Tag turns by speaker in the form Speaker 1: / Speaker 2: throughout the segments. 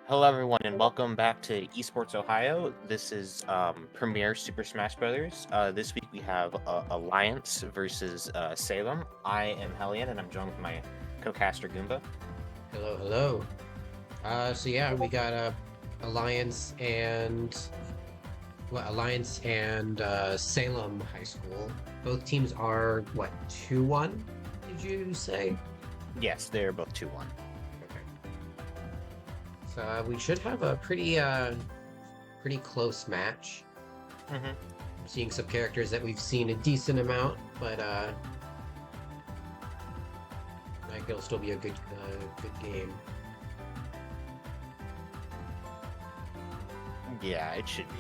Speaker 1: Hello, everyone, and welcome back to Esports Ohio. This is Premier Super Smash Brothers. This week we have Alliance versus Salem. I am Hellion, and I'm joined with my co-caster Goomba.
Speaker 2: Hello, hello. We got Alliance and Salem High School. Both teams are what, 2-1, did you say?
Speaker 1: Yes, they're both 2-1.
Speaker 2: Okay. So we should have a pretty close match.
Speaker 1: Mm-hmm.
Speaker 2: I'm seeing some characters that we've seen a decent amount, but I think it'll still be a good game.
Speaker 1: Yeah, it should be.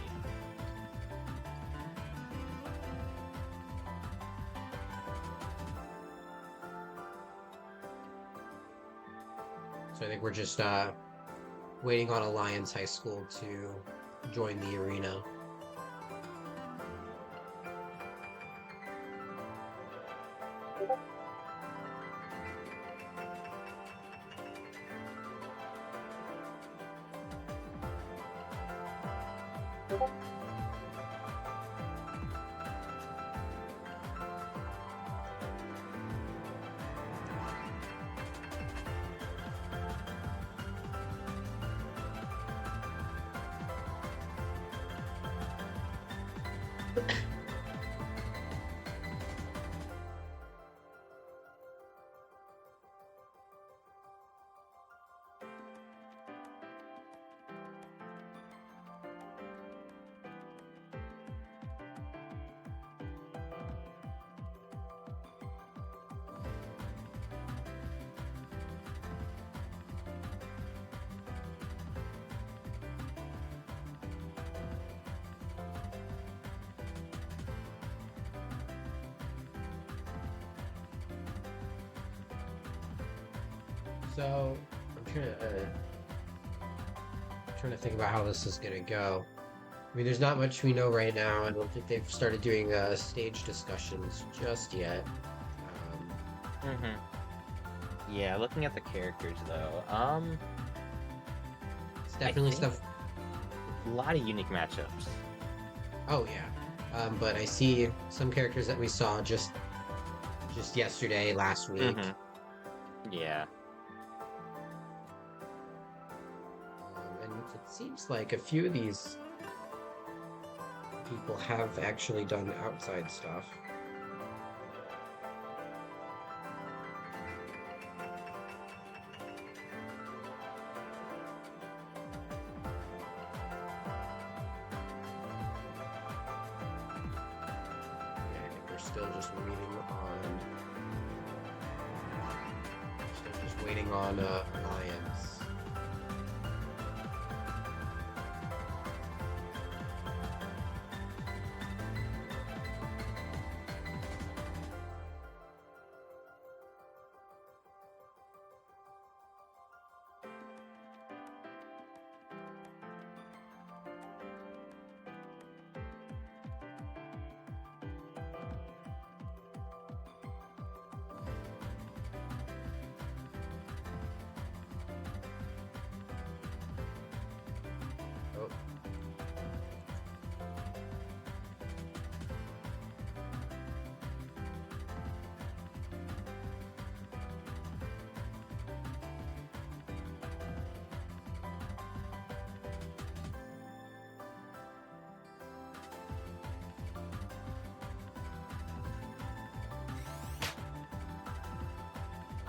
Speaker 2: So I think we're just waiting on Alliance High School to join the arena. So I'm trying to think about how this is gonna go. I mean, there's not much we know right now. I don't think they've started doing stage discussions just yet.
Speaker 1: Yeah, looking at the characters though,
Speaker 2: It's definitely
Speaker 1: think
Speaker 2: stuff.
Speaker 1: a lot of unique matchups.
Speaker 2: Oh yeah, but I see some characters that we saw just yesterday, last week.
Speaker 1: Yeah.
Speaker 2: And it seems like a few of these people have actually done outside stuff. Yeah, I think we're still just waiting on Alliance.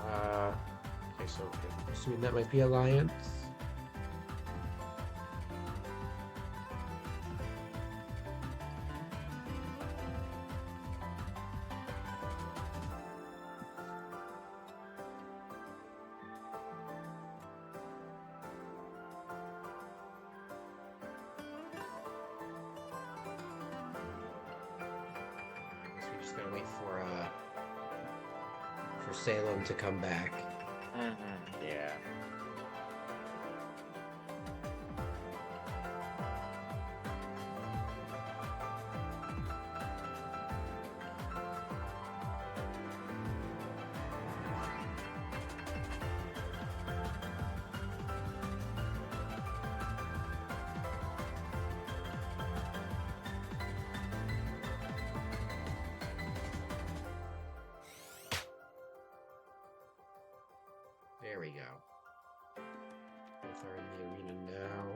Speaker 2: Oh. Okay, so I'm assuming that might be Alliance. I guess we just gotta wait for Salem to come back.
Speaker 1: Yeah.
Speaker 2: There we go. Both are in the arena now.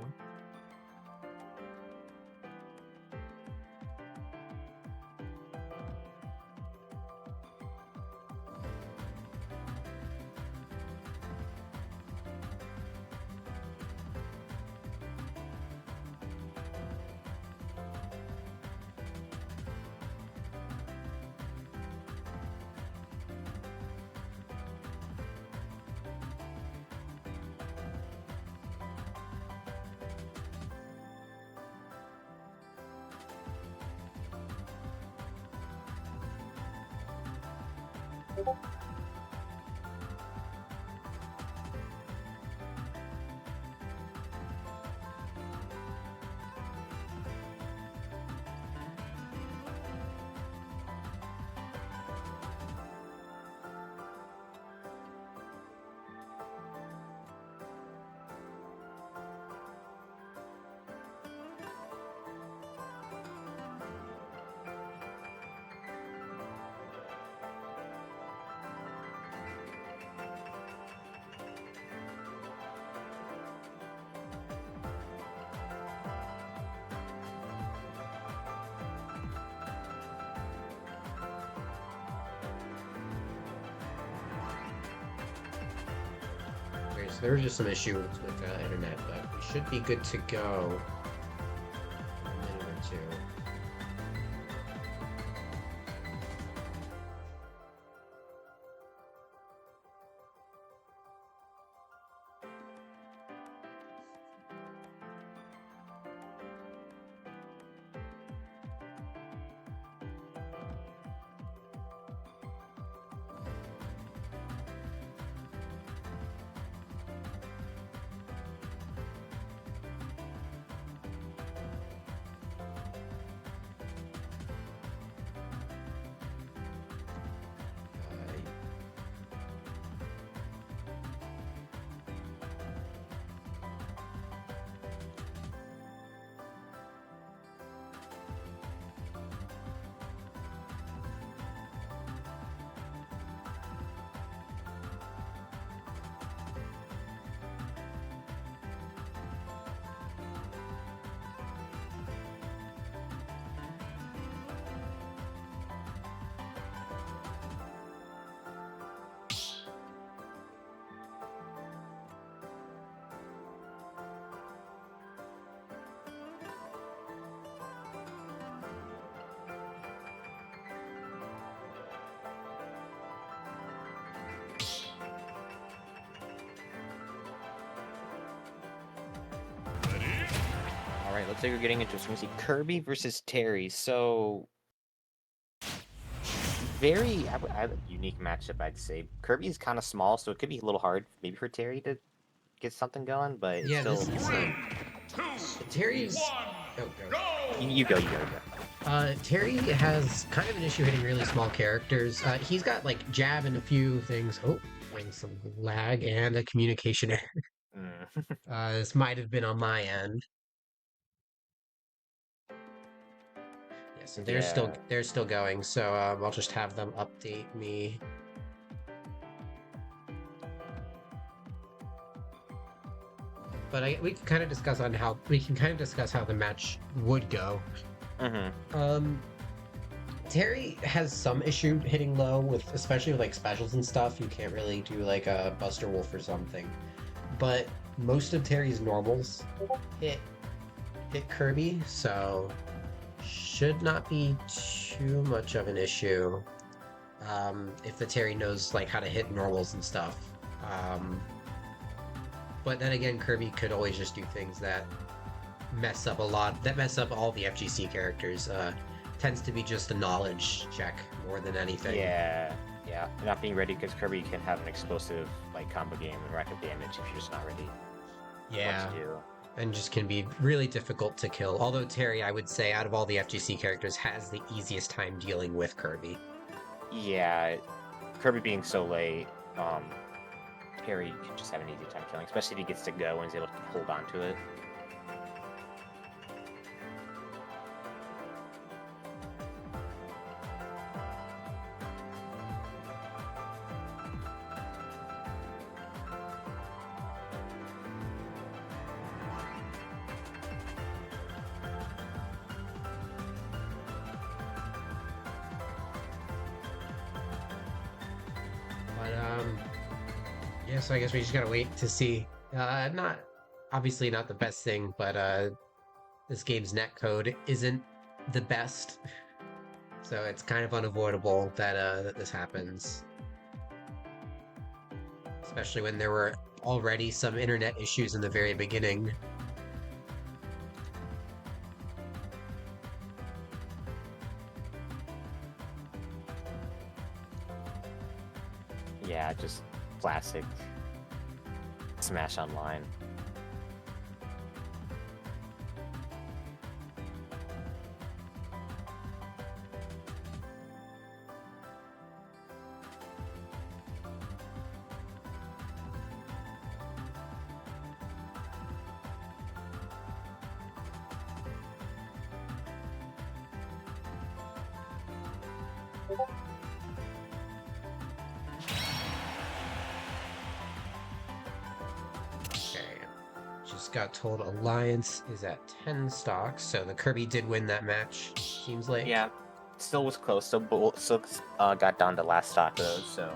Speaker 2: Okay, so there was just some issues with the internet, but we should be good to go in a minute or two.
Speaker 1: All right, looks like we're getting interesting. We see Kirby versus Terry. So very unique matchup, I'd say. Kirby is kind of small, so it could be a little hard maybe for Terry to get something going, but it's
Speaker 2: Yeah,
Speaker 1: still.
Speaker 2: this is Terry's. Oh, go.
Speaker 1: You go.
Speaker 2: Terry has kind of an issue hitting really small characters. He's got like jab and a few things. Oh, getting some lag and a communication error. This might have been on my end. Yeah, so they're still going. So I'll just have them update me. But we can kind of discuss how the match would go. Terry has some issue hitting low with, especially with like specials and stuff. You can't really do like a Buster Wolf or something. But most of Terry's normals hit Kirby, so should not be too much of an issue if the Terry knows like how to hit normals and stuff. But then again, Kirby could always just do things that mess up all the FGC characters. Tends to be just a knowledge check more than anything.
Speaker 1: Yeah. Not being ready because Kirby can have an explosive like combo game and rack up damage if you're just not ready.
Speaker 2: Yeah.
Speaker 1: What to do.
Speaker 2: And just can be really difficult to kill. Although Terry, I would say, out of all the FGC characters, has the easiest time dealing with Kirby.
Speaker 1: Yeah, Kirby being so late, Terry can just have an easy time killing, especially if he gets to go and is able to hold on to it.
Speaker 2: But yeah, so I guess we just gotta wait to see. Not obviously not the best thing, but this game's netcode isn't the best, so it's kind of unavoidable that that this happens, especially when there were already some internet issues in the very beginning.
Speaker 1: Yeah, just classic Smash Online.
Speaker 2: Okay, just got told Alliance is at 10 stocks, so the Kirby did win that match, seems like.
Speaker 1: Yeah, still was close. Still got down to last stock though. So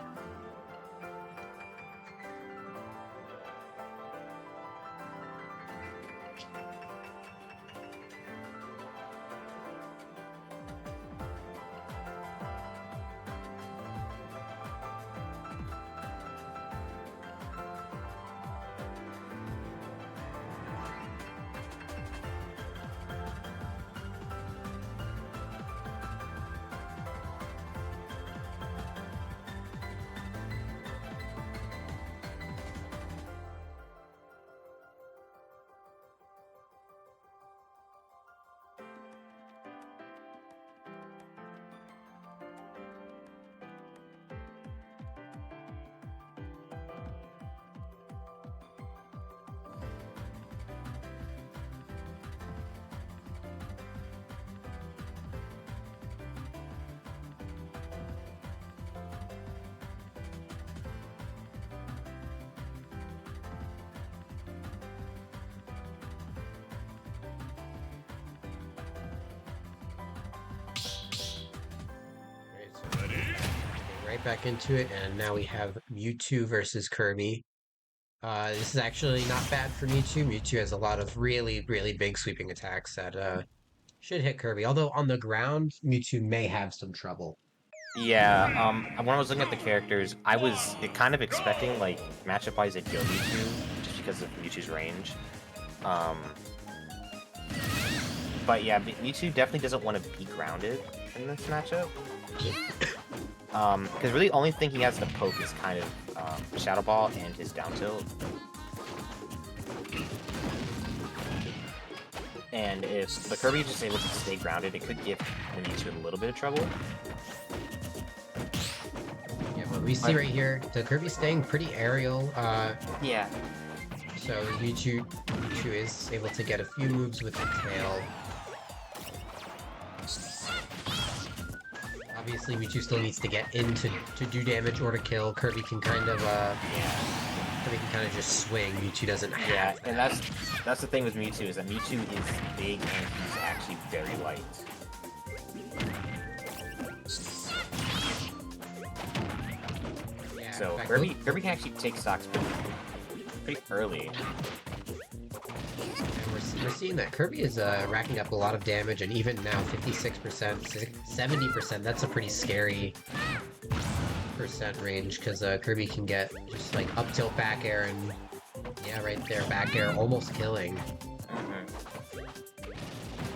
Speaker 2: Right, so getting right back into it, and now we have Mewtwo versus Kirby. This is actually not bad for Mewtwo. Mewtwo has a lot of really, really big sweeping attacks that should hit Kirby. Although on the ground, Mewtwo may have some trouble.
Speaker 1: yeah, when I was looking at the characters, I was kind of expecting like matchup wise a Go Mewtwo just because of Mewtwo's range. Um, but yeah, Mewtwo definitely doesn't want to be grounded in this matchup. Because really, the only thing he has to poke is kind of Shadow Ball and his down tilt. And if the Kirby is just able to stay grounded, it could give Mewtwo a little bit of trouble.
Speaker 2: Yeah, but we see right here, the Kirby's staying pretty aerial.
Speaker 1: Yeah.
Speaker 2: So Mewtwo is able to get a few moves with the tail. Obviously, Mewtwo still needs to get in to do damage or to kill. Kirby can kind of Kirby can kind of just swing. Mewtwo doesn't have
Speaker 1: Yeah,
Speaker 2: that.
Speaker 1: and that's the thing with Mewtwo is that Mewtwo is big and he's actually very light.
Speaker 2: Yeah,
Speaker 1: So
Speaker 2: in fact,
Speaker 1: Kirby can actually take stocks pretty early.
Speaker 2: and we're seeing that Kirby is racking up a lot of damage, and even now 56%, 70%. That's a pretty scary percent range because Kirby can get just like up tilt back air and yeah, right there back air almost killing.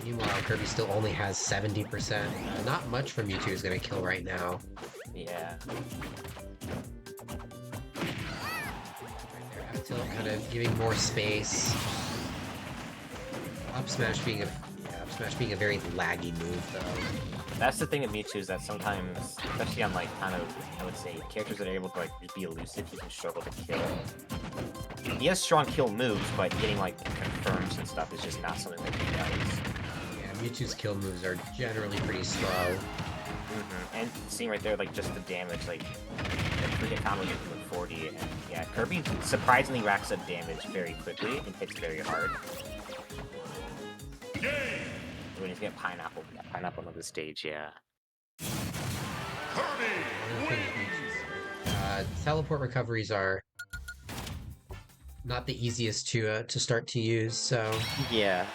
Speaker 2: Meanwhile, Kirby still only has 70%. Not much from Mewtwo is gonna kill right now.
Speaker 1: Yeah.
Speaker 2: Up tilt kind of giving more space. Up smash being a very laggy move though.
Speaker 1: That's the thing with Mewtwo is that sometimes, especially on like kind of, I would say, characters that are able to like just be elusive, he can struggle to kill. He has strong kill moves, but getting like confirms and stuff is just not something that he does.
Speaker 2: Yeah, Mewtwo's kill moves are generally pretty slow.
Speaker 1: And seeing right there, like just the damage, like the hit combo gets to 40, and yeah, Kirby surprisingly racks up damage very quickly and hits very hard. When he's getting pineapple on the stage, yeah.
Speaker 2: One of the things Mewtwo's teleport recoveries are not the easiest to start to use, so
Speaker 1: Yeah.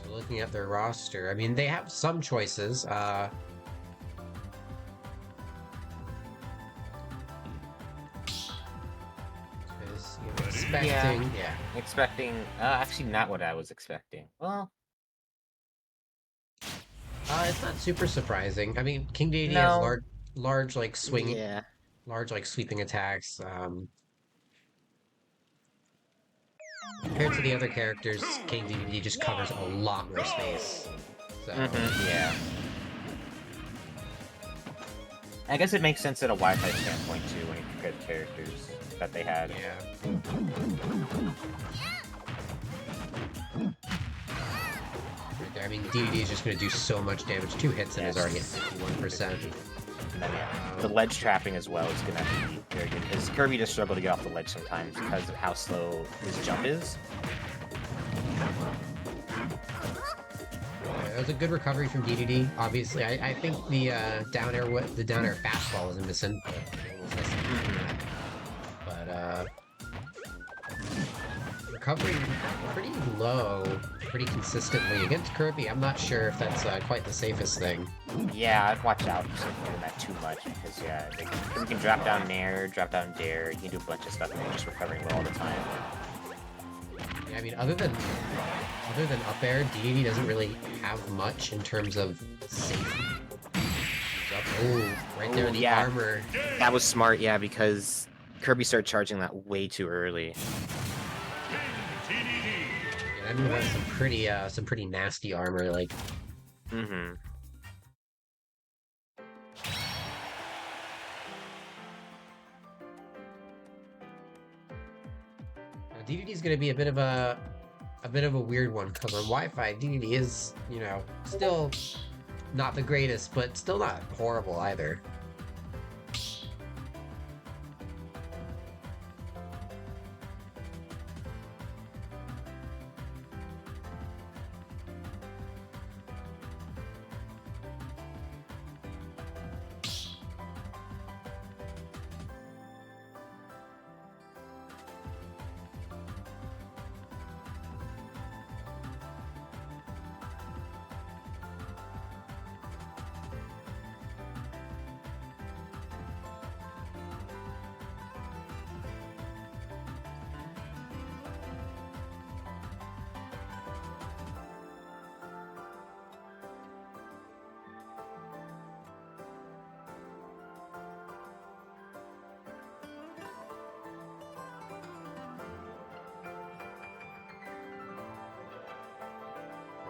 Speaker 2: so looking at their roster, I mean they have some choices. Is, you know, expecting, yeah.
Speaker 1: Expecting, actually not what I was expecting. Well,
Speaker 2: It's not super surprising. I mean, King Deity has
Speaker 1: no.
Speaker 2: large like swinging,
Speaker 1: Yeah.
Speaker 2: large like sweeping attacks. Compared to the other characters, King Deity just covers a lot more space. So
Speaker 1: Yeah. I guess it makes sense at a Wi-Fi standpoint too when you compare the characters that they had.
Speaker 2: yeah. Right there. I mean, DDD is just going to do so much damage. 2 hits and is already at 51%.
Speaker 1: And then, yeah, the ledge trapping as well is gonna be very good because Kirby does struggle to get off the ledge sometimes because of how slow his jump is.
Speaker 2: It was a good recovery from DDD. Obviously, I think the down air fastball was missing. But recovering pretty low, pretty consistently against Kirby. I'm not sure if that's quite the safest thing.
Speaker 1: Yeah, I'd watch out for doing that too much because yeah, you can drop down Nair, drop down Dare, you can do a bunch of stuff and you're just recovering low all the time.
Speaker 2: Yeah, I mean, other than up air, DDD doesn't really have much in terms of safety. Oh, right there, the armor.
Speaker 1: That was smart, yeah, because Kirby started charging that way too early.
Speaker 2: Yeah, that move has some pretty nasty armor, like.
Speaker 1: Mm-hmm.
Speaker 2: DDD is going to be a bit of a weird one because on Wi-Fi, DDD is, you know, still not the greatest, but still not horrible either.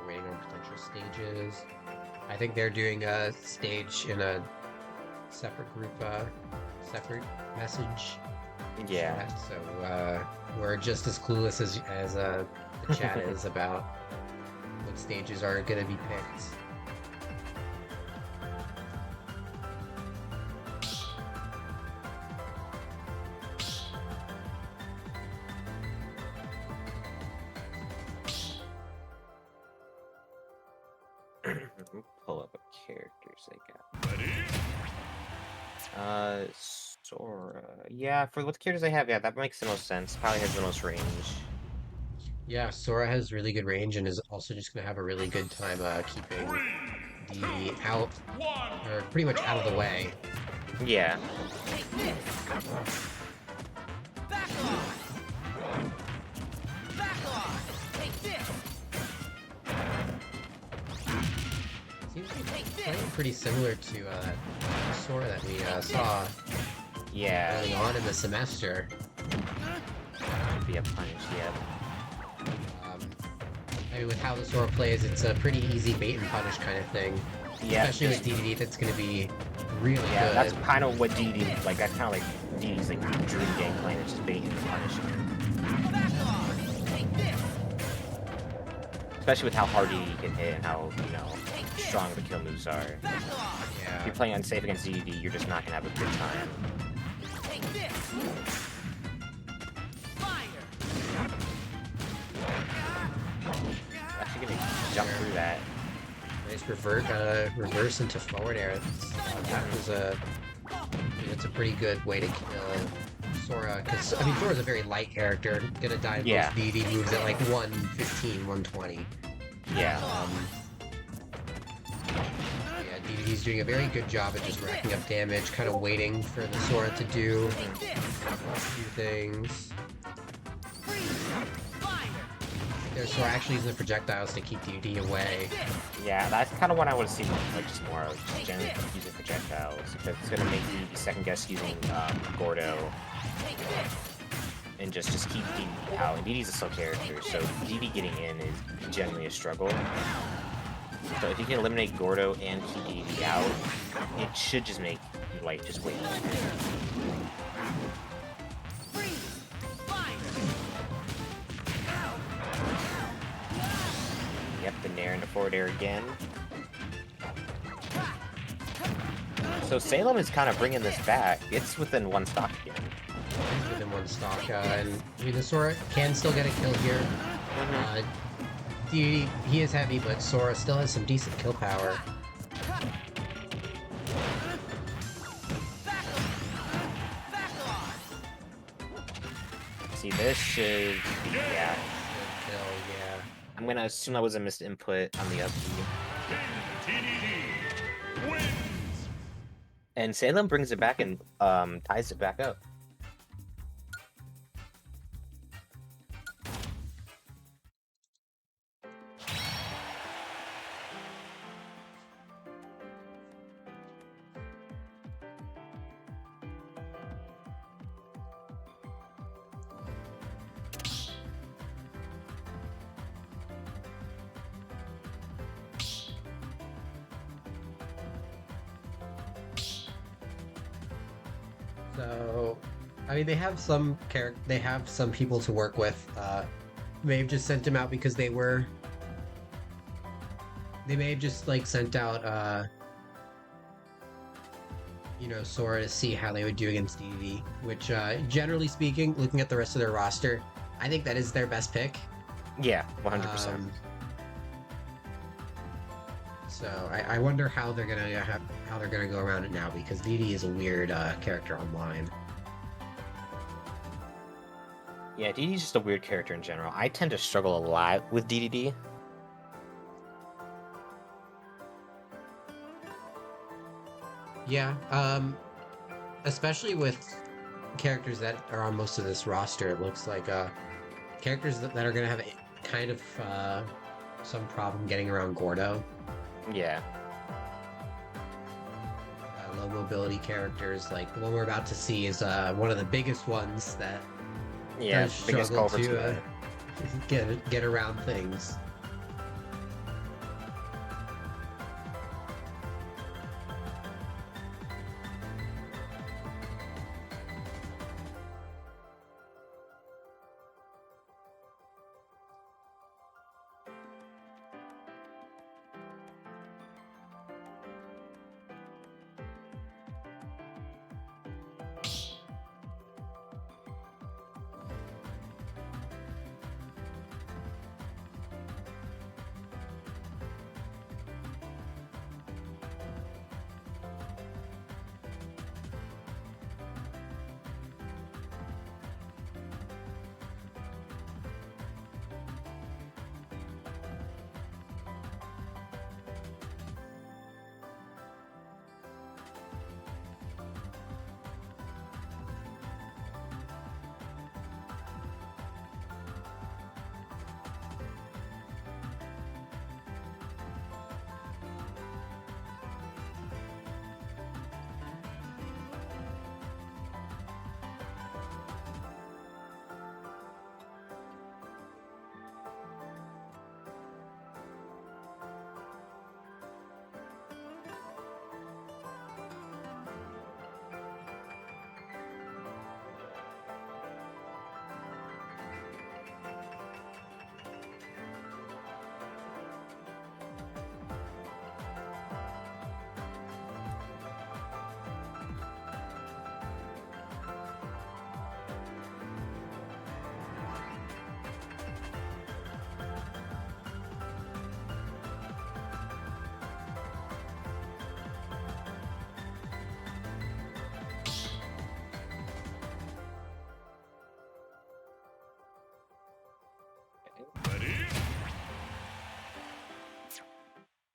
Speaker 2: Waiting on potential stages. I think they're doing a stage in a separate group, separate message.
Speaker 1: Yeah.
Speaker 2: So we're just as clueless as the chat is about what stages are going to be picked.
Speaker 1: Pull up what characters they got. Sora. Yeah, for what characters they have, yeah, that makes the most sense. Probably has the most range.
Speaker 2: Yeah, Sora has really good range and is also just going to have a really good time keeping the out, or pretty much out of the way.
Speaker 1: Yeah.
Speaker 2: Seems to be playing pretty similar to Sora that we saw early on in the semester.
Speaker 1: Could be a punish, yeah.
Speaker 2: I mean, with how the Sora plays, it's a pretty easy bait and punish kind of thing.
Speaker 1: Yeah.
Speaker 2: Especially with DDD, that's going to be really
Speaker 1: Yeah,
Speaker 2: good.
Speaker 1: that's kind of what DD like. That's kind of like DD's like dream game plan. It's just baiting and punishing. Especially with how hard DD can hit and how strong the kill moves are. If
Speaker 2: Yeah.
Speaker 1: you're playing unsafe against DD, you're just not gonna have a good time. Actually gonna jump through that.
Speaker 2: Nice reverse into forward air. It's a pretty good way to kill Sora, because I mean Sora's a very light character, gonna die to most DD moves at like 115, 120.
Speaker 1: Yeah.
Speaker 2: Yeah, DDD's doing a very good job at just racking up damage, kind of waiting for the Sora to do a few things. Sora actually using the projectiles to keep DD away.
Speaker 1: Yeah, that's kind of what I would see like just more of, just generally using projectiles, because it's gonna make you second guess using Gordo and just keep DD out. And DD's a slow character, so DD getting in is generally a struggle. So if you can eliminate Gordo and keep DD out, it should just make you like just wait. Yep, the Nair into forward air again. So Salem is kind of bringing this back. It's within one stock again.
Speaker 2: It's within one stock, and I mean the Sora can still get a kill here. He is heavy, but Sora still has some decent kill power.
Speaker 1: See, this should be, yeah.
Speaker 2: Kill, yeah.
Speaker 1: I'm gonna assume that was a missed input on the up B. And Salem brings it back and ties it back up.
Speaker 2: So, I mean, they have some people to work with. May have just sent him out because they may have just like sent out Sora to see how they would do against DD, which generally speaking, looking at the rest of their roster, I think that is their best pick.
Speaker 1: Yeah, 100%.
Speaker 2: So I wonder how they're gonna go around it now, because DD is a weird character online.
Speaker 1: Yeah, DD's just a weird character in general. I tend to struggle a lot with DDD.
Speaker 2: Yeah, especially with characters that are on most of this roster, it looks like characters that are gonna have kind of some problem getting around Gordo.
Speaker 1: Yeah.
Speaker 2: Low mobility characters, like the one we're about to see, is one of the biggest ones that does
Speaker 1: biggest
Speaker 2: struggle
Speaker 1: culprit
Speaker 2: to get around things.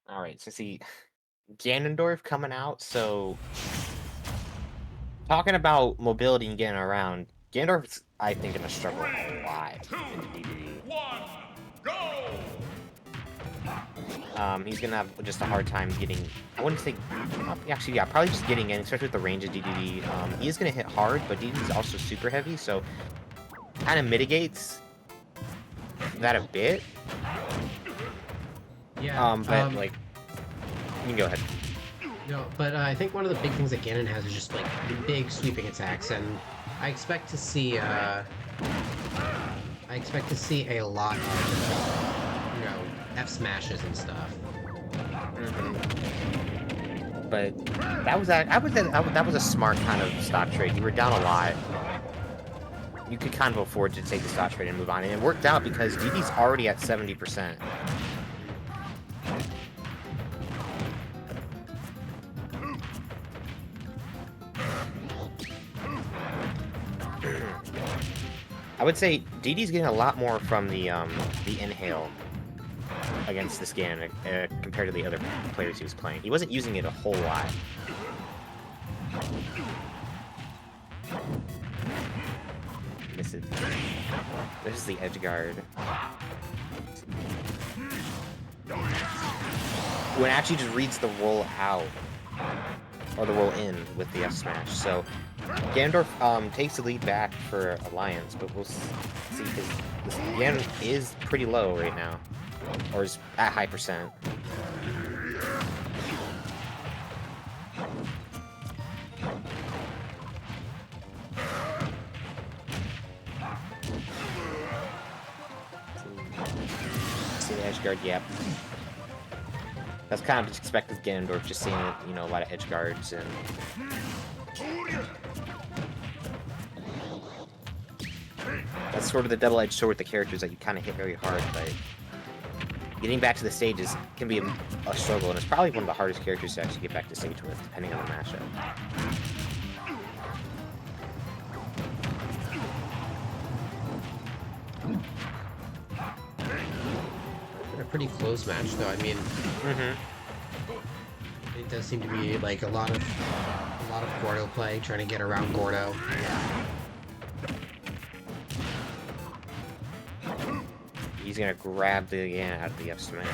Speaker 1: All right, so see, Ganondorf coming out. So talking about mobility and getting around, Ganondorf's I think gonna struggle a lot into DDD. He's gonna have just a hard time getting. I wouldn't say. Actually, yeah, probably just getting in, especially with the range of DDD. He is gonna hit hard, but DDD is also super heavy, so kind of mitigates that a bit.
Speaker 2: Yeah.
Speaker 1: But like, you can go ahead.
Speaker 2: No, but I think one of the big things that Ganon has is just like big sweeping attacks, and I expect to see a lot of F smashes and stuff.
Speaker 1: But that was that was a smart kind of stock trade. You were down a lot. You could kind of afford to take the stock trade and move on, and it worked out because DD's already at 70%. I would say DD's getting a lot more from the inhale against this Ganon compared to the other players he was playing. He wasn't using it a whole lot. This is the edge guard. When it actually just reads the roll out or the roll in with the F smash. So Ganondorf takes the lead back for Alliance, but we'll see because Ganon is pretty low right now, or is at high percent. See the edge guard, yep. That's kind of just expected with Ganondorf, just seeing a lot of edge guards and. That's sort of the double-edged sword with the characters that you kind of hit very hard, but getting back to the stages can be a struggle, and it's probably one of the hardest characters to actually get back to stage with, depending on the matchup.
Speaker 2: A pretty close match, though. I mean, it does seem to be like a lot of Gordo play, trying to get around Gordo.
Speaker 1: He's gonna grab the Ganon out of the F smash.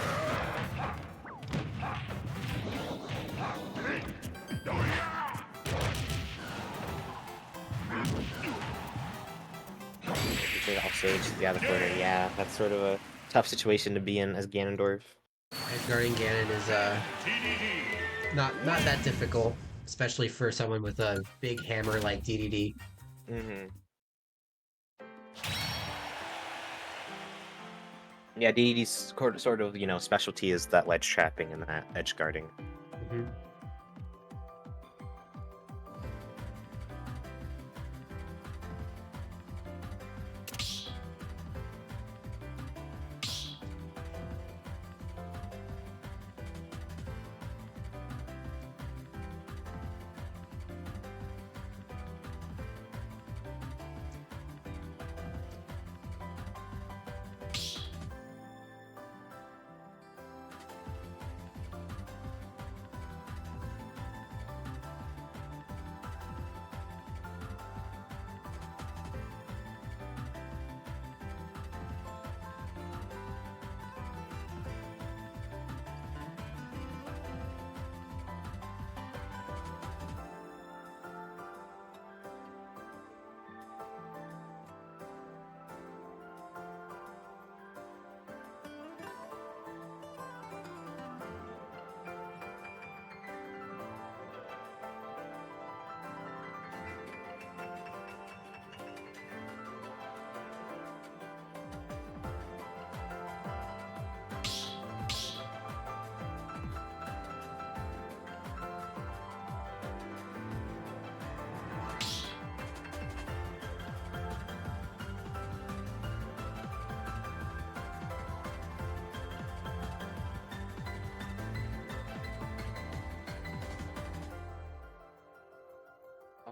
Speaker 1: Off stage, yeah, the corner. Yeah, that's sort of a tough situation to be in as Ganondorf.
Speaker 2: Guarding Ganon is not that difficult, especially for someone with a big hammer like DDD.
Speaker 1: Yeah, DDD's sort of specialty is that ledge trapping and that edge guarding.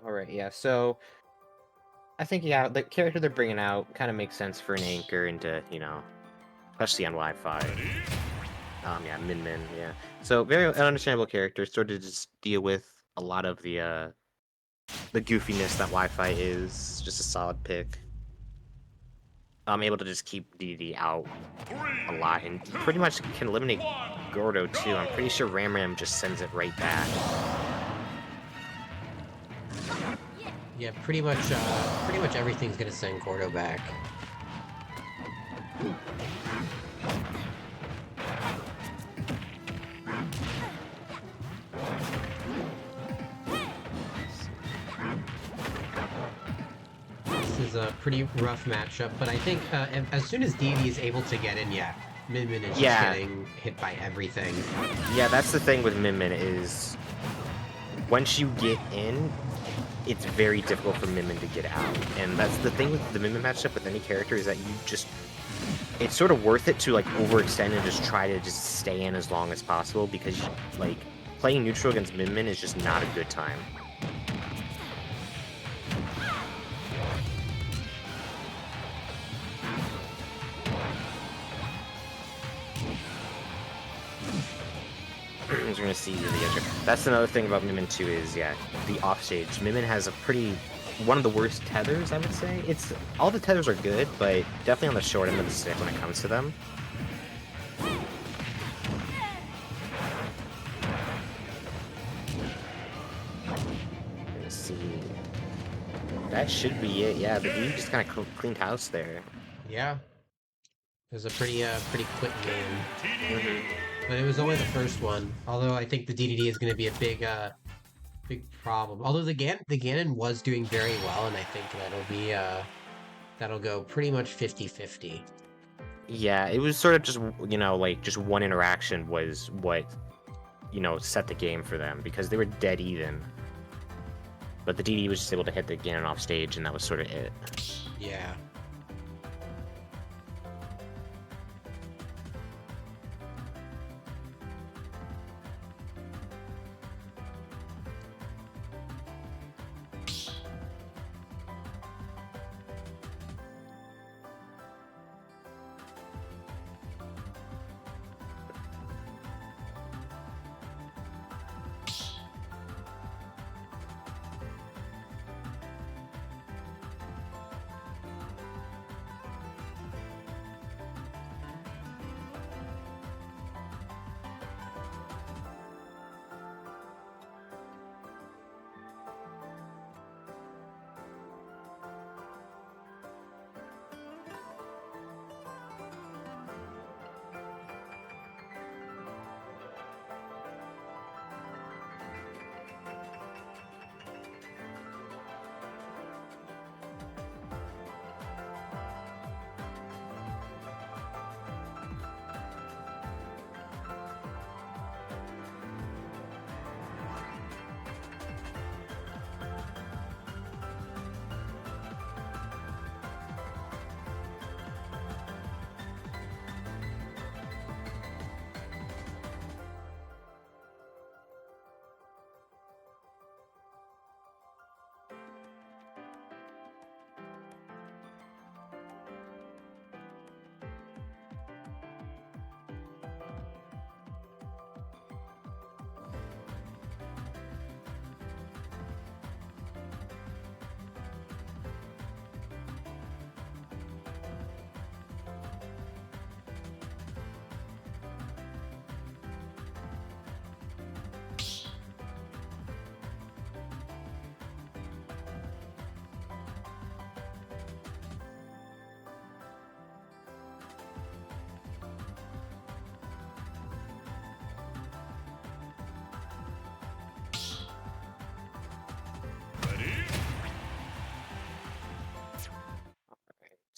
Speaker 1: All right, yeah. So I think the character they're bringing out kind of makes sense for an anchor into especially on Wi-Fi. Yeah, Min Min, yeah. So very understandable character, sort of just deal with a lot of the goofiness that Wi-Fi is. Just a solid pick. I'm able to just keep DD out a lot, and pretty much can eliminate Gordo too. I'm pretty sure Ram Ram just sends it right back.
Speaker 2: Yeah, pretty much everything's gonna send Gordo back. This is a pretty rough matchup, but I think as soon as DD is able to get in, yeah, Min Min is just getting hit by everything.
Speaker 1: Yeah, that's the thing with Min Min is once you get in, it's very difficult for Min Min to get out. And that's the thing with the Min Min matchup with any character is that you just... It's sort of worth it to, like, overextend and just try to just stay in as long as possible because, like, playing neutral against Min Min is just not a good time. We're gonna see the edge. That's another thing about Min Min too is, yeah, the offstage. Min Min has a pretty... one of the worst tethers, I would say. It's... all the tethers are good, but definitely on the short end of the stick when it comes to them. Let's see. That should be it. Yeah, the dude just kind of cleaned house there.
Speaker 2: Yeah. It was a pretty quick game. But it was only the first one. Although I think the DDD is going to be a big problem. Although the Ganon was doing very well, and I think that'll go pretty much 50-50.
Speaker 1: Yeah, it was sort of just, you know, like, just one interaction was what, you know, set the game for them, because they were dead even. But the DD was just able to hit the Ganon off stage, and that was sort of it.
Speaker 2: Yeah.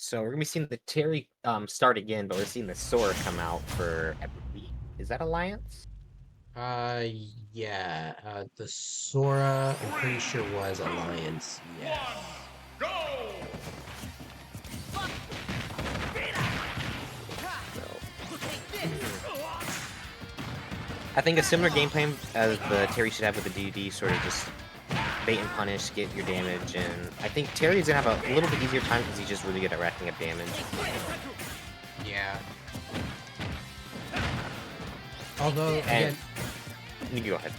Speaker 1: So we're gonna be seeing the Terry start again, but we're seeing the Sora come out for, I believe, is that Alliance?
Speaker 2: Yeah. The Sora, I'm pretty sure was Alliance. Yeah.
Speaker 1: I think a similar game plan as the Terry should have with the DD, sort of just bait and punish, get your damage, and I think Terry's gonna have a little bit easier time because he's just really good at racking up damage.
Speaker 2: Yeah. Although,
Speaker 1: And
Speaker 2: again,
Speaker 1: you go ahead.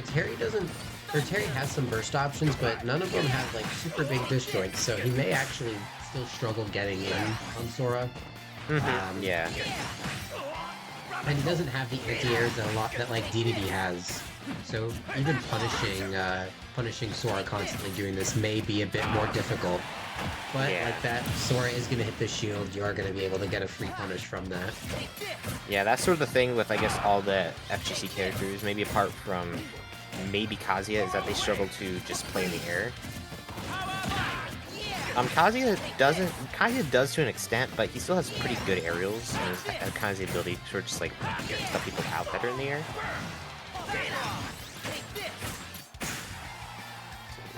Speaker 2: Terry doesn't, or Terry has some burst options, but none of them have like super big disjoints, so he may actually still struggle getting in on Sora.
Speaker 1: Yeah.
Speaker 2: And he doesn't have the anti-airs that a lot that like DDD has. So even punishing Sora constantly doing this may be a bit more difficult. But
Speaker 1: Yeah.
Speaker 2: like that, Sora is gonna hit the shield. You are gonna be able to get a free punish from that.
Speaker 1: Yeah, that's sort of the thing with, I guess, all the FGC characters, maybe apart from maybe Kazuya, is that they struggle to just play in the air. Kazuya does to an extent, but he still has pretty good aerials, and has kind of the ability to sort of just, like, stuff people out better in the air.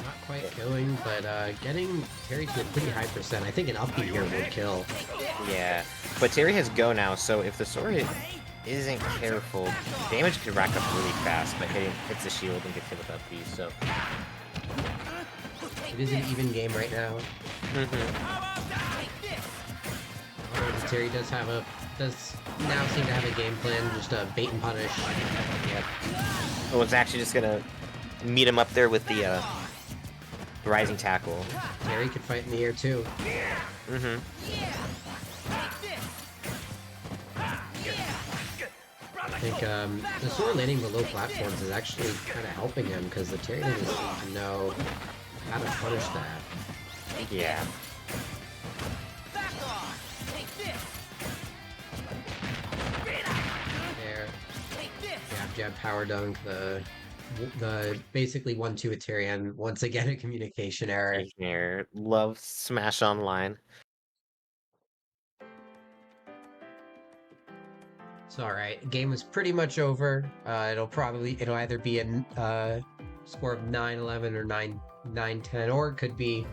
Speaker 2: Not quite killing, but getting Terry to a pretty high percent. I think an up B here would kill.
Speaker 1: Yeah, but Terry has Go now, so if the Sora isn't careful, damage could rack up really fast, but hits the shield and gets hit with up B, so...
Speaker 2: It is an even game right now. Terry does now seem to have a game plan, just a bait and punish.
Speaker 1: Yep. Oh, it's actually just gonna meet him up there with the rising tackle.
Speaker 2: Terry could fight in the air too. I think the Sora landing below platforms is actually kind of helping him because the Terry doesn't seem to know how to punish that.
Speaker 1: Yeah.
Speaker 2: There. Jab, power dunk, the basically 1-2 with Terry, and once again a communication error.
Speaker 1: Here, love Smash Online.
Speaker 2: It's alright. Game is pretty much over. It'll either be a score of 9-11 or 9-10, or it could be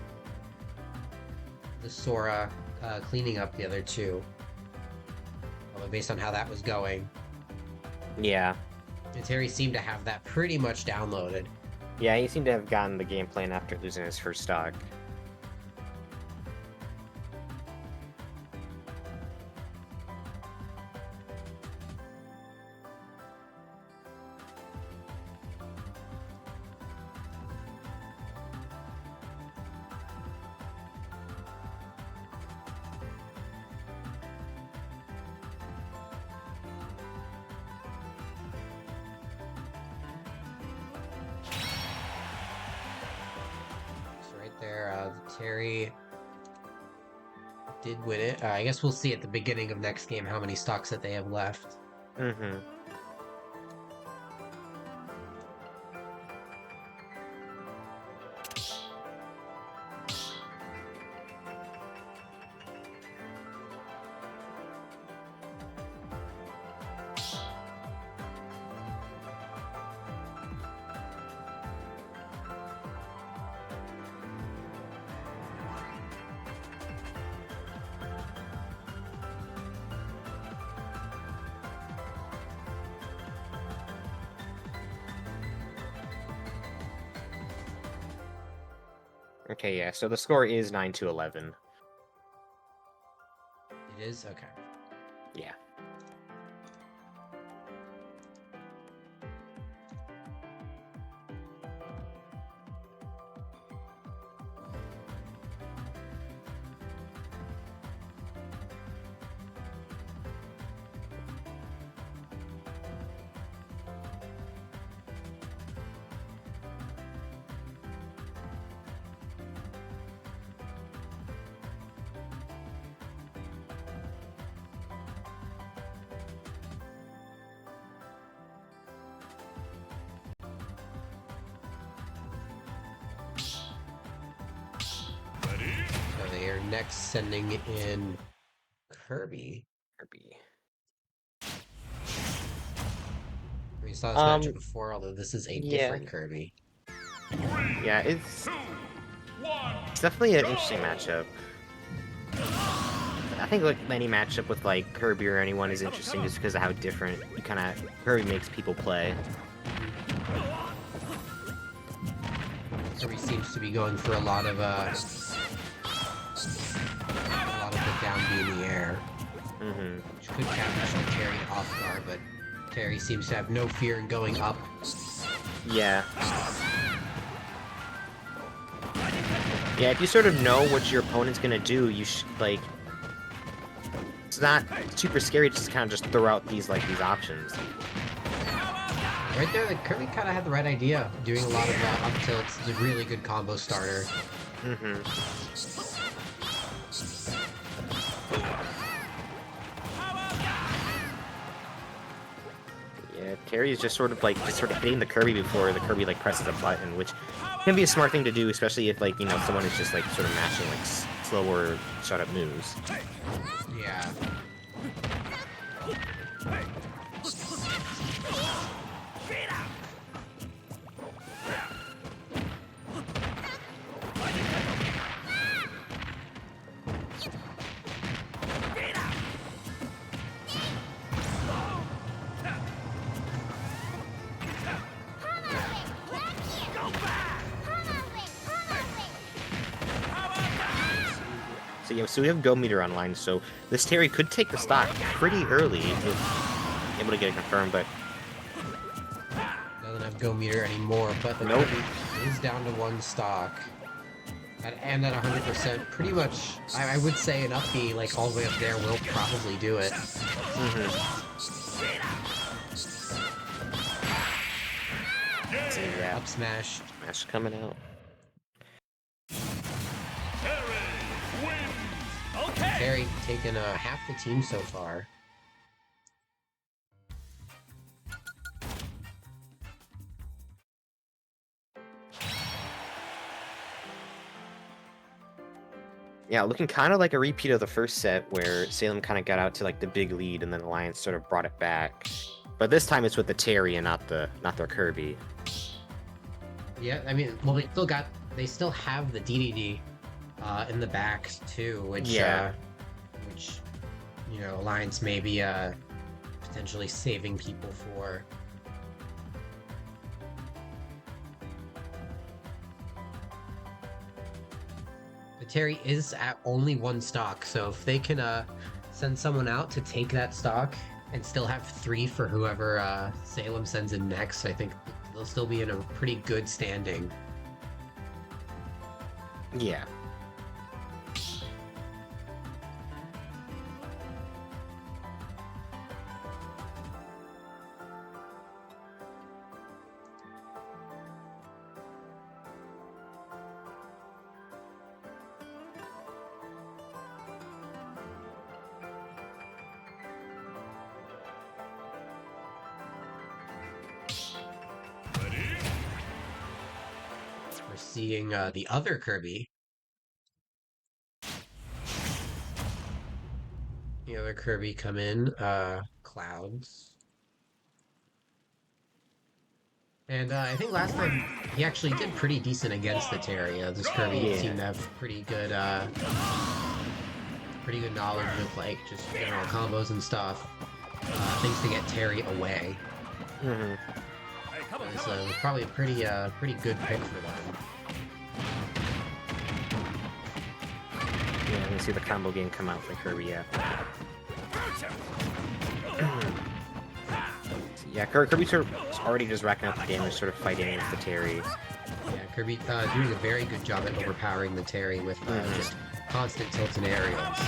Speaker 2: the Sora cleaning up the other two. Based on how that was going.
Speaker 1: Yeah.
Speaker 2: And Terry seemed to have that pretty much downloaded.
Speaker 1: Yeah, he seemed to have gotten the game plan after losing his first stock.
Speaker 2: There, Terry did win it. I guess we'll see at the beginning of next game how many stocks that they have left.
Speaker 1: Okay, yeah, so the score is 9-11.
Speaker 2: It is? Okay.
Speaker 1: Yeah.
Speaker 2: So they are next sending in Kirby. We saw this matchup before, although this is a different Kirby.
Speaker 1: Yeah, it's definitely an interesting matchup. I think like any matchup with like Kirby or anyone is interesting just because of how different Kirby makes people play.
Speaker 2: Kirby seems to be going for a lot of the down B in the air. Which could catch Terry off guard, but Terry seems to have no fear in going up.
Speaker 1: Yeah. Yeah, if you sort of know what your opponent's gonna do, you like. It's not super scary to just kind of just throw out these options.
Speaker 2: Right there, like, Kirby kind of had the right idea, doing a lot of up tilts. It's a really good combo starter.
Speaker 1: Mm-hmm. Yeah, Terry is just sort of hitting the Kirby before the Kirby like presses a button, which can be a smart thing to do, especially if like someone is just like sort of mashing like slower shut up moves.
Speaker 2: Yeah.
Speaker 1: So we have Go Meter online, so this Terry could take the stock pretty early if able to get it confirmed, but
Speaker 2: Doesn't have Go Meter anymore, but the
Speaker 1: nope.
Speaker 2: Kirby is down to 1 stock. And at 100%, pretty much, I would say an up B, like all the way up there, will probably do it.
Speaker 1: Mm-hmm. So, yeah.
Speaker 2: Up smash.
Speaker 1: Smash coming out.
Speaker 2: Terry taking half the team so far.
Speaker 1: Yeah, looking kind of like a repeat of the first set where Salem kind of got out to like the big lead and then Alliance sort of brought it back. But this time it's with the Terry and not their Kirby.
Speaker 2: Yeah, I mean, well, they still have the DDD in the back too, which Alliance may be potentially saving people for. The Terry is at only 1 stock, so if they can send someone out to take that stock and still have 3 for whoever Salem sends in next, I think they'll still be in a pretty good standing.
Speaker 1: Yeah.
Speaker 2: Seeing the other Kirby. The other Kirby come in, Clouds. And I think last time he actually did pretty decent against the Terry. This Kirby seemed to have pretty good knowledge of like just general combos and stuff. Things to get Terry away.
Speaker 1: Mm-hmm.
Speaker 2: So it was probably a pretty good pick for them.
Speaker 1: Yeah, you see the combo game come out for Kirby, yeah. Yeah, Kirby's sort of already just racking up the damage, sort of fighting with the Terry.
Speaker 2: Yeah, Kirby doing a very good job at overpowering the Terry with just constant tilts and aerials.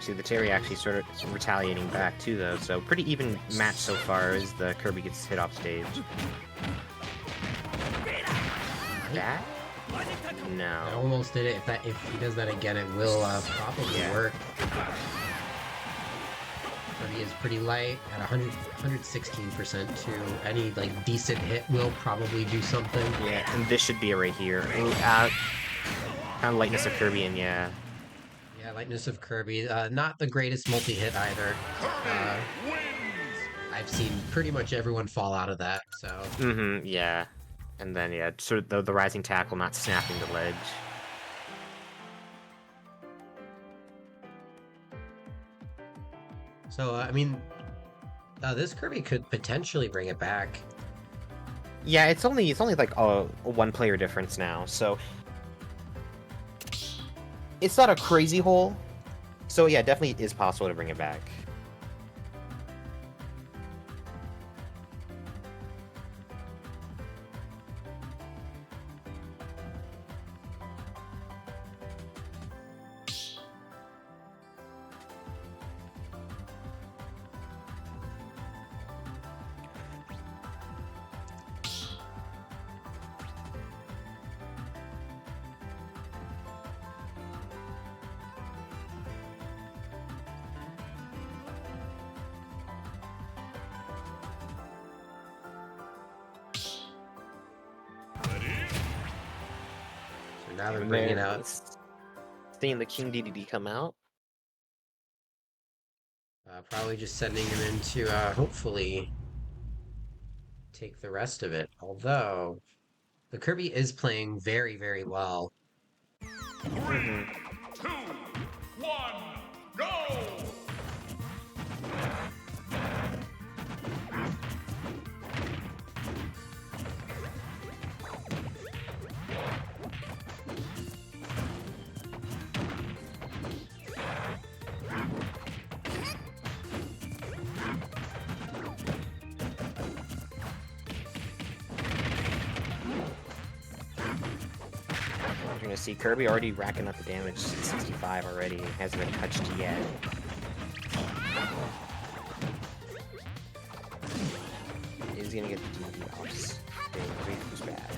Speaker 1: See, the Terry actually sort of retaliating back too, though, so pretty even match so far as the Kirby gets hit off stage. That? No.
Speaker 2: I almost did it. If he does that again, it will probably work. Kirby is pretty light at 116% too. Any like decent hit will probably do something.
Speaker 1: Yeah, and this should be it right here. Kind of lightness of Kirby, and yeah.
Speaker 2: Yeah, lightness of Kirby. Not the greatest multi-hit either. I've seen pretty much everyone fall out of that, so...
Speaker 1: Mm-hmm, yeah. And then, yeah, sort of the rising tackle not snapping the ledge.
Speaker 2: So, I mean, this Kirby could potentially bring it back.
Speaker 1: Yeah, it's only like a 1-player difference now, so... It's not a crazy hole, so yeah, definitely is possible to bring it back.
Speaker 2: Now they're
Speaker 1: And
Speaker 2: bringing
Speaker 1: they're
Speaker 2: out,
Speaker 1: seeing the King DDD come out.
Speaker 2: probably just sending him in to hopefully take the rest of it. Although the Kirby is playing very, very well.
Speaker 1: Mhm.
Speaker 3: 2, 1, go!
Speaker 1: You're gonna see Kirby already racking up the damage. 65 already. Hasn't been touched yet. He's gonna get the DD offs. Kirby was bad.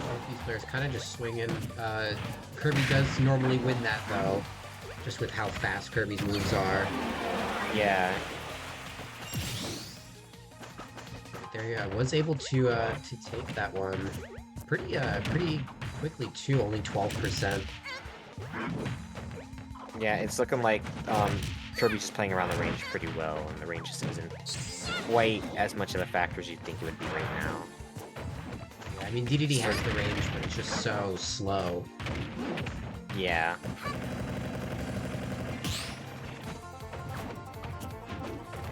Speaker 2: Both these players kind of just swinging. Kirby does normally win that though, just with how fast Kirby's moves are.
Speaker 1: Yeah.
Speaker 2: There, yeah, was able to take that one pretty quickly too. Only 12%.
Speaker 1: Yeah, it's looking like Kirby's just playing around the range pretty well, and the range just isn't quite as much of a factor as you'd think it would be right now.
Speaker 2: Yeah, I mean DDD has the range, but it's just so slow.
Speaker 1: Yeah.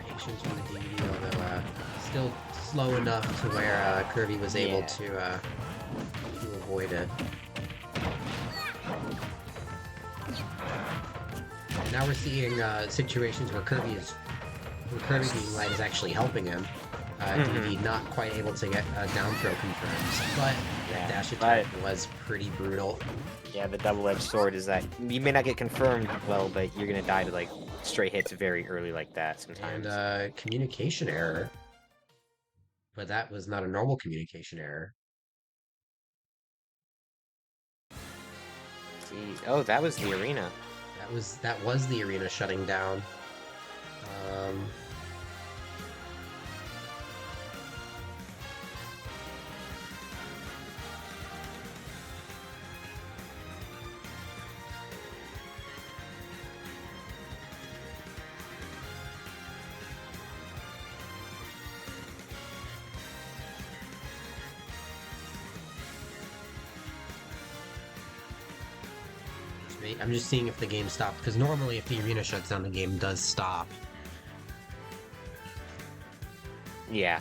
Speaker 2: Patience from the DDD, although still slow enough to where Kirby was able to avoid it. And now we're seeing situations where Kirby being light is actually helping him. DDD not quite able to get a down throw confirmed, but that dash attack was pretty brutal.
Speaker 1: Yeah, the double-edged sword is that you may not get confirmed well, but you're gonna die to like stray hits very early like that sometimes.
Speaker 2: And communication error. But that was not a normal communication error.
Speaker 1: See, oh, that was the arena.
Speaker 2: That was the arena shutting down. I'm just seeing if the game stopped, because normally if the arena shuts down, the game does stop.
Speaker 1: Yeah.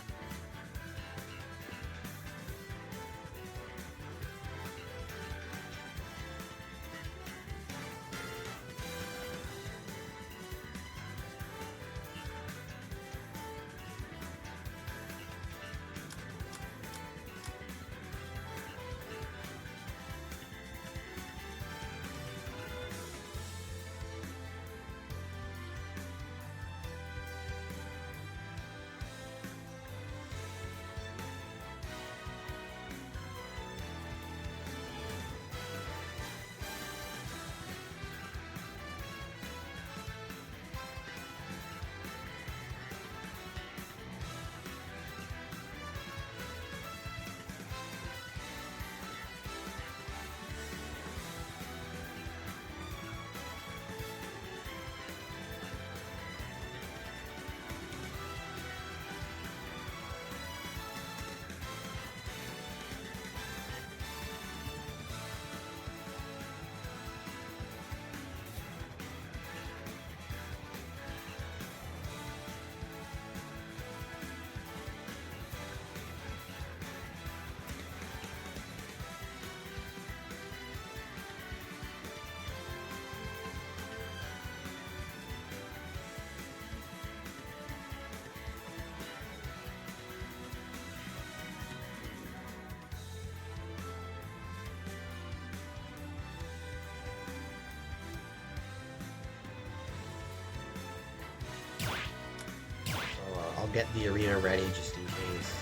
Speaker 2: I'll get the arena ready just in case.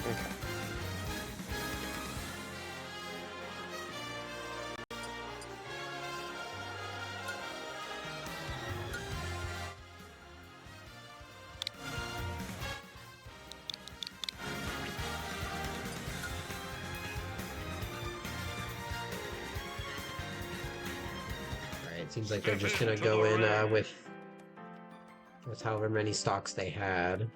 Speaker 1: Okay.
Speaker 2: It seems like they're just gonna go in with however many stocks they had.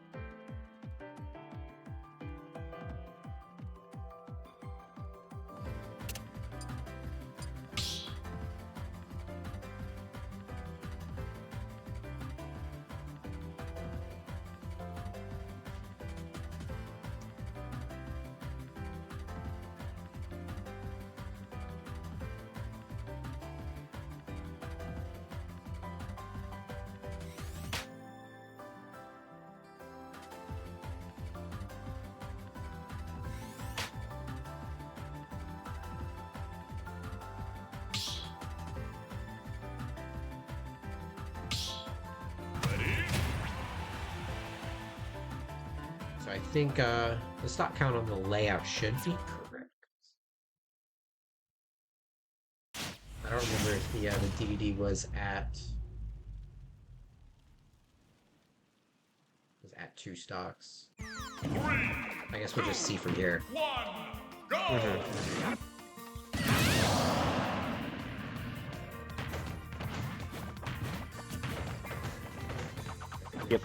Speaker 2: So I think the stock count on the layout should be correct. I don't remember if the DVD was at 2 stocks. I guess we'll just see from here.
Speaker 3: 1, go!
Speaker 1: Yep.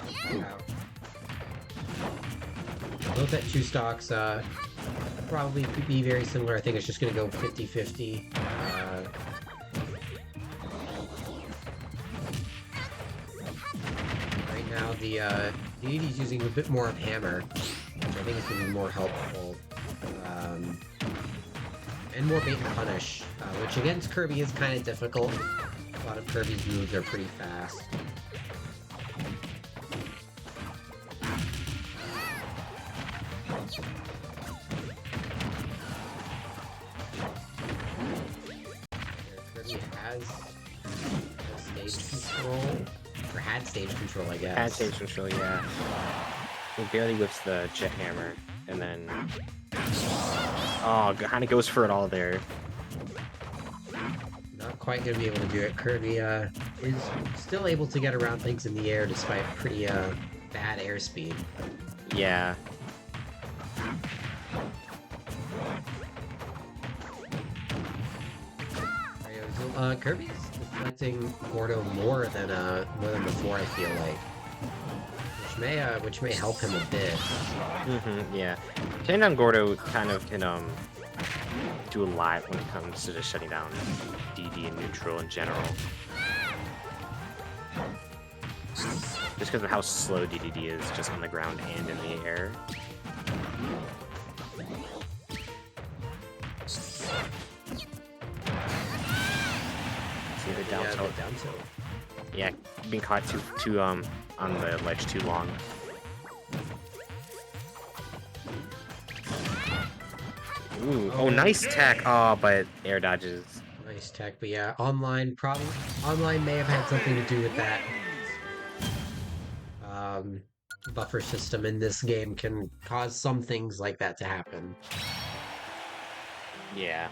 Speaker 2: Both at 2 stocks, probably could be very similar. I think it's just going to go 50-50. Right now, the DD's using a bit more of Hammer, which I think is going to be more helpful. And more bait and punish, which against Kirby is kind of difficult. A lot of Kirby's moves are pretty fast. Kirby has stage control, or had stage control, I guess.
Speaker 1: Had stage control, yeah. He barely whips the jet hammer, and then... Oh, kind of goes for it all there.
Speaker 2: Not quite gonna be able to do it. Kirby is still able to get around things in the air despite pretty bad airspeed.
Speaker 1: Yeah.
Speaker 2: Kirby's deflecting Gordo more than before, I feel like, which may help him a bit.
Speaker 1: Yeah. Taking down Gordo kind of can do a lot when it comes to just shutting down DD and neutral in general. Just because of how slow DDD is just on the ground and in the air. See the down tilt. Yeah, being caught too on the ledge too long. Ooh, oh, nice tech. Oh, but air dodges.
Speaker 2: Nice tech, but yeah, online may have had something to do with that. Buffer system in this game can cause some things like that to happen.
Speaker 1: Yeah.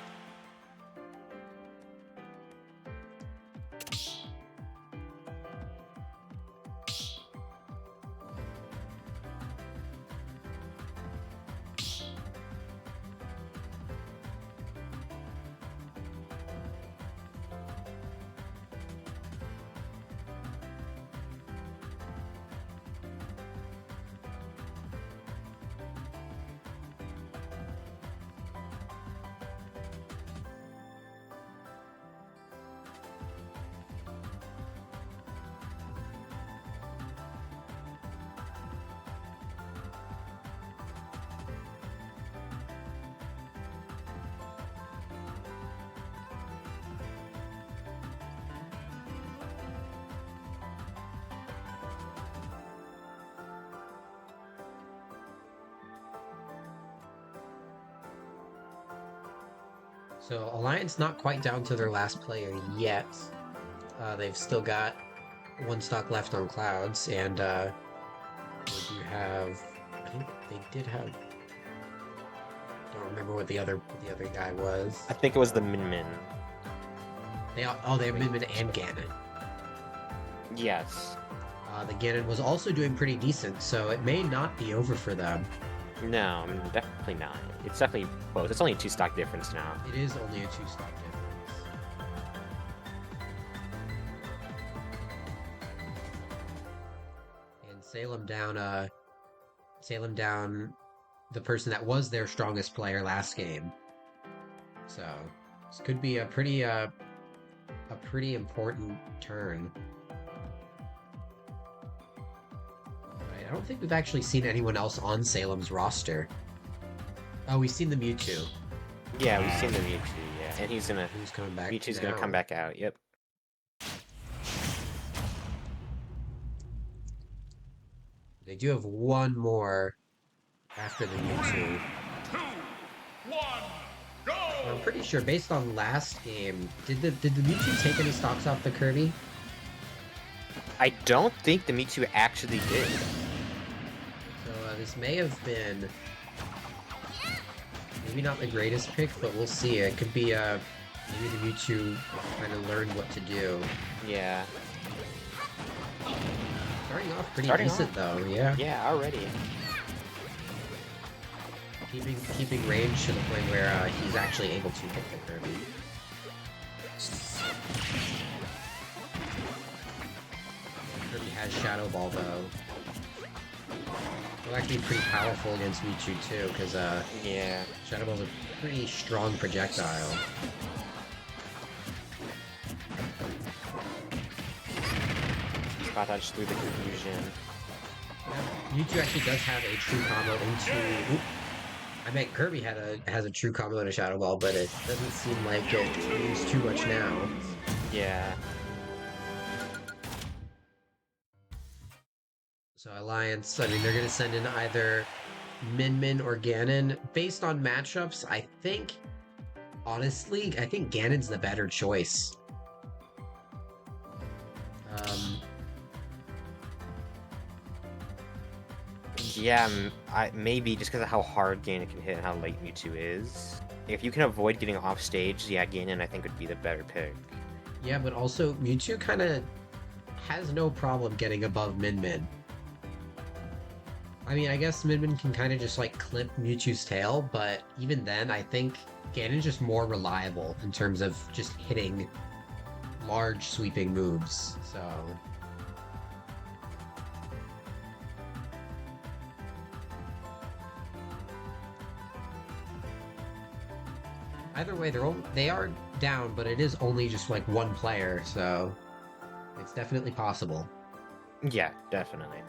Speaker 2: So Alliance not quite down to their last player yet. They've still got 1 stock left on Clouds, and they do have. I think they did have. Don't remember what the other guy was.
Speaker 1: I think it was the Min Min.
Speaker 2: They have Min Min and Ganon.
Speaker 1: Yes.
Speaker 2: The Ganon was also doing pretty decent, so it may not be over for them.
Speaker 1: No, I mean, definitely not. It's definitely close. It's only a 2 stock difference now.
Speaker 2: It is only a 2 stock difference. Salem down the person that was their strongest player last game. So this could be a pretty important turn. Right, I don't think we've actually seen anyone else on Salem's roster. Oh, we've seen the Mewtwo.
Speaker 1: Yeah, we've seen the Mewtwo, yeah. And
Speaker 2: Who's coming back
Speaker 1: Mewtwo's
Speaker 2: now.
Speaker 1: gonna come back out, yep.
Speaker 2: They do have one more after the Mewtwo.
Speaker 3: 2, 1, go!
Speaker 2: I'm pretty sure, based on last game, did the Mewtwo take any stocks off the Kirby?
Speaker 1: I don't think the Mewtwo actually did.
Speaker 2: So this may have been maybe not the greatest pick, but we'll see. It could be maybe the Mewtwo kind of learned what to do.
Speaker 1: Yeah.
Speaker 2: Starting off pretty decent though, yeah.
Speaker 1: Yeah, already.
Speaker 2: Keeping range to the point where he's actually able to hit the Kirby. Kirby has Shadow Ball though. It'll actually be pretty powerful against Mewtwo too, because
Speaker 1: Yeah.
Speaker 2: Shadow Ball's a pretty strong projectile.
Speaker 1: Spot dodge through the confusion.
Speaker 2: Mewtwo actually does have a true combo into. Oop, I meant Kirby has a true combo into Shadow Ball, but it doesn't seem like it means too much now.
Speaker 1: Yeah.
Speaker 2: So Alliance, I mean, they're gonna send in either Min or Ganon. Based on matchups, honestly, I think Ganon's the better choice.
Speaker 1: Yeah, maybe just because of how hard Ganon can hit and how late Mewtwo is. If you can avoid getting off stage, yeah, Ganon I think would be the better pick.
Speaker 2: Yeah, but also Mewtwo kind of has no problem getting above Min. I mean, I guess Min can kind of just like clip Mewtwo's tail, but even then, I think Ganon's just more reliable in terms of just hitting large sweeping moves. So either way, they are down, but it is only just like one player, so it's definitely possible.
Speaker 1: Yeah, definitely.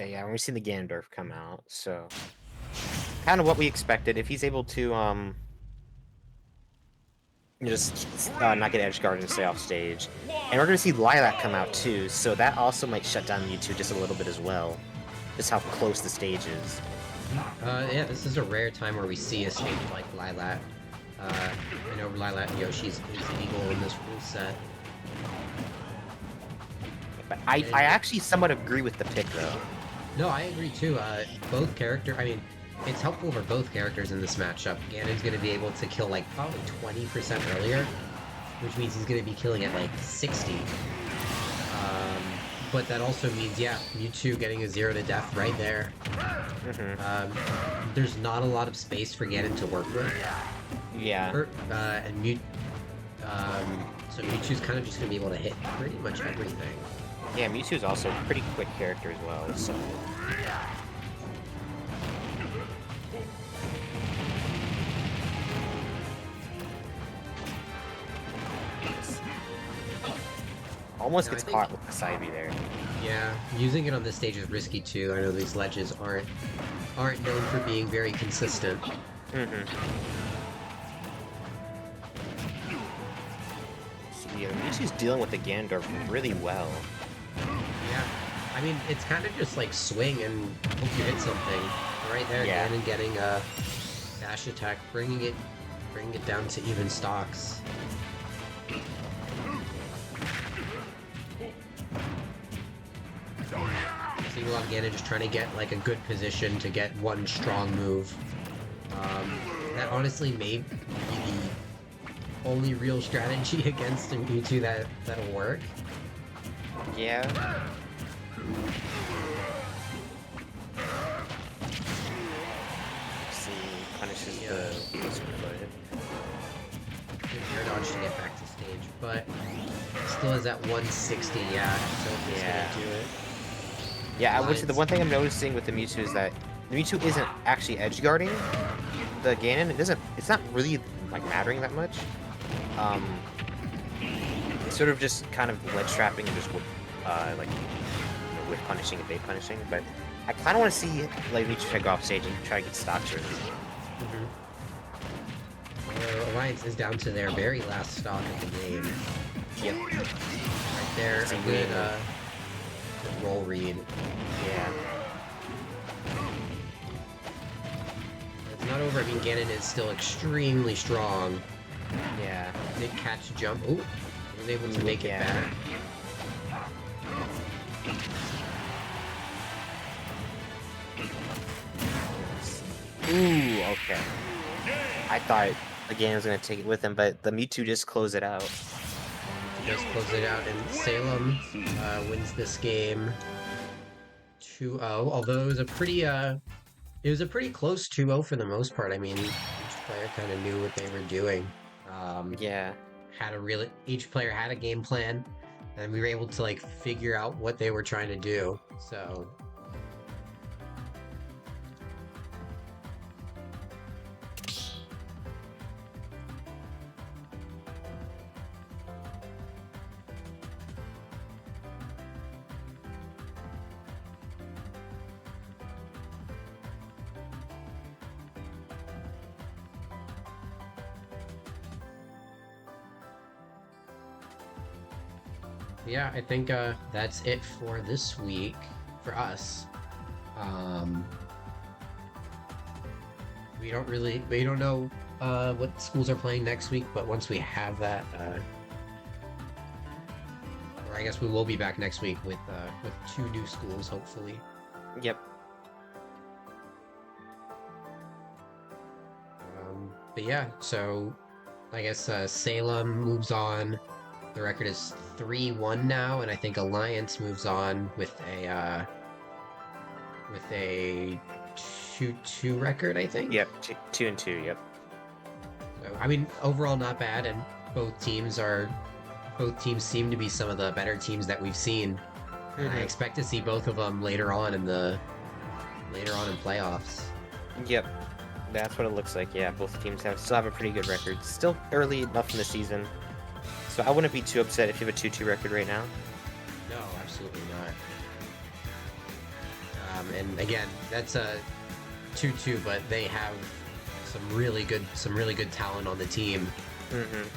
Speaker 1: Okay, yeah, when we see the Ganondorf come out, so kind of what we expected. If he's able to just not get edge guarded and stay off stage, and we're gonna see Lilac come out too, so that also might shut down Mewtwo just a little bit as well. Just how close the stage is.
Speaker 2: Yeah, this is a rare time where we see a stage like Lilac. I know Lilac and Yoshi's legal in this rule set.
Speaker 1: But I actually somewhat agree with the pick though.
Speaker 2: No, I agree too. Both I mean, it's helpful for both characters in this matchup. Ganon's going to be able to kill like probably 20% earlier, which means he's going to be killing at like 60. But that also means, yeah, Mewtwo getting a 0 to death right there. There's not a lot of space for Ganon to work with.
Speaker 1: Yeah.
Speaker 2: So Mewtwo's kind of just going to be able to hit pretty much everything.
Speaker 1: Yeah, Mewtwo's also a pretty quick character as well, so... Almost gets caught with the side B there.
Speaker 2: Yeah, using it on this stage is risky too. I know these ledges aren't known for being very consistent.
Speaker 1: Mm-hmm. So yeah, Mewtwo's dealing with the Ganondorf really well.
Speaker 2: Yeah. I mean, it's kind of just like swing and hope you hit something. Right there,
Speaker 1: Yeah.
Speaker 2: Ganon getting a dash attack, bringing it down to even stocks. Seeing a lot of Ganon just trying to get like a good position to get one strong move. That honestly may be the only real strategy against a Mewtwo that'll work.
Speaker 1: Yeah. See, punishes the footed.
Speaker 2: Good air dodge to get back to stage, but still is at 160. Yeah, so he's
Speaker 1: Yeah.
Speaker 2: gonna do it.
Speaker 1: Yeah, I would say the
Speaker 2: Lines.
Speaker 1: one thing I'm noticing with the Mewtwo is that the Mewtwo isn't actually edge guarding the Ganon. It's not really like mattering that much. It's sort of just kind of ledge trapping and just like whiff punishing and bait punishing. But I kind of want to see like Mewtwo try to go off stage and try to get stocks early.
Speaker 2: Alliance is down to their very last stock of the game.
Speaker 1: Yep.
Speaker 2: Right there,
Speaker 1: It's
Speaker 2: a
Speaker 1: a
Speaker 2: good,
Speaker 1: read.
Speaker 2: good roll read.
Speaker 1: Yeah.
Speaker 2: It's not over. I mean, Ganon is still extremely strong.
Speaker 1: Yeah.
Speaker 2: Did catch jump. Ooh, was able to make it
Speaker 1: Yeah.
Speaker 2: back.
Speaker 1: Ooh, okay. I thought the Ganon was gonna take it with him, but the Mewtwo just closed it out.
Speaker 2: Just close it out, and Salem wins this game 2-0. Although it was a pretty close 2-0 for the most part. I mean, each player kind of knew what they were doing.
Speaker 1: Yeah.
Speaker 2: Each player had a game plan, and we were able to like figure out what they were trying to do. So yeah, I think that's it for this week for us. We don't know what schools are playing next week, but once we have that, or I guess we will be back next week with 2 new schools, hopefully.
Speaker 1: Yep.
Speaker 2: But yeah, so I guess Salem moves on. The record is 3-1 now, and I think Alliance moves on with a 2-2 record, I think.
Speaker 1: Yep. 2-2. Yep.
Speaker 2: So, I mean, overall not bad, and both teams seem to be some of the better teams that we've seen. And I
Speaker 1: Mhm.
Speaker 2: expect to see both of them later on in playoffs.
Speaker 1: Yep. That's what it looks like. Yeah, both teams still have a pretty good record. Still early enough in the season, so I wouldn't be too upset if you have a 2-2 record right now.
Speaker 2: No, absolutely not. And again, that's a 2-2, but they have some really good talent on the team.
Speaker 1: Mm-hmm.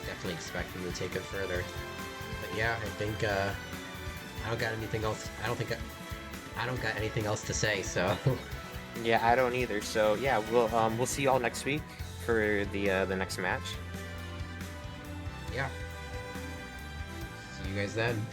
Speaker 2: Definitely expect them to take it further. But yeah, I think I don't got anything else. I don't got anything else to say. So
Speaker 1: Yeah, I don't either. So yeah, we'll see you all next week for the next match.
Speaker 2: yeah, see you guys then.